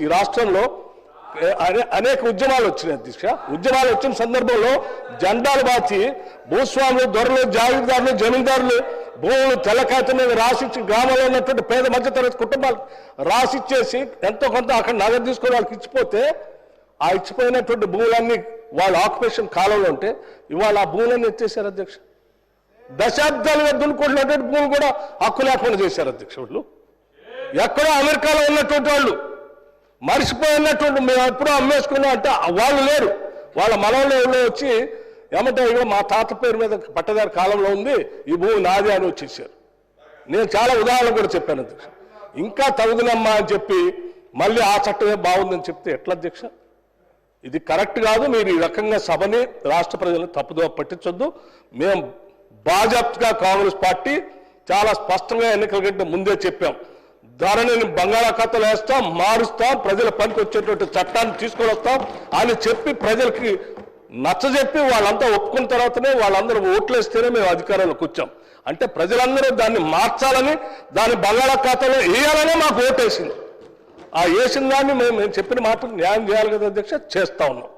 ఈ రాష్ట్రంలో అనేక ఉద్యమాలు వచ్చినాయి అధ్యక్ష. ఉద్యమాలు వచ్చిన సందర్భంలో జెండాలు మార్చి భూస్వాములు, దొరలు, జాగీర్దారులు, జమీందారులు భూములు తెల్లకాయత మీద రాసిచ్చి గ్రామంలో ఉన్నటువంటి పేద మధ్యతరగతి కుటుంబాలు రాసిచ్చేసి ఎంతో కొంత అక్కడ నగదు తీసుకొని వాళ్ళకి ఇచ్చిపోతే ఆ ఇచ్చిపోయినటువంటి భూములన్నీ వాళ్ళ ఆక్యుపేషన్ కాలంలో ఉంటే ఇవాళ ఆ భూములన్నీ ఎత్తేసారు అధ్యక్ష. దశాబ్దాలుగా దున్నుకుంటున్నటువంటి భూములు కూడా హక్కు లేకుండా చేశారు అధ్యక్ష. వాళ్ళు ఎక్కడో అమెరికాలో ఉన్నటువంటి వాళ్ళు మరిచిపోయినటువంటి మేము ఎప్పుడో అమ్మేసుకున్నాం అంటే వాళ్ళు లేరు. వాళ్ళ మనవళ్ళు వచ్చి ఏమంటే ఇక మా తాత పేరు మీద పట్టదారి కాలంలో ఉంది, ఈ భూమి నాది అని వచ్చేసారు. నేను చాలా ఉదాహరణ కూడా చెప్పాను అధ్యక్ష. ఇంకా తగుదనమ్మా అని చెప్పి మళ్ళీ ఆ చట్టమే బాగుందని చెప్తే ఎట్లా అధ్యక్ష? ఇది కరెక్ట్ కాదు. మీరు ఈ రకంగా సభని రాష్ట్ర ప్రజలను తప్పుదో పట్టించొద్దు. మేము బాజాప్తగా కాంగ్రెస్ పార్టీ చాలా స్పష్టంగా ఎన్నికల కంటే ముందే చెప్పాం, ధరణిని బంగాళాఖాతాలు వేస్తాం, మారుస్తాం, ప్రజల పనికి వచ్చేటువంటి చట్టాన్ని తీసుకొని వస్తాం అని చెప్పి ప్రజలకి నచ్చజెప్పి వాళ్ళంతా ఒప్పుకున్న తర్వాతనే వాళ్ళందరూ ఓట్లేస్తేనే మేము అధికారంలోకి వచ్చాం. అంటే ప్రజలందరూ దాన్ని మార్చాలని, దాన్ని బంగాళాఖాతాలో వేయాలనే మాకు ఓటేసింది. ఆ వేసిన దాన్ని మేము చెప్పిన మాటకు న్యాయం చేయాలి కదా అధ్యక్ష, చేస్తా ఉన్నాం.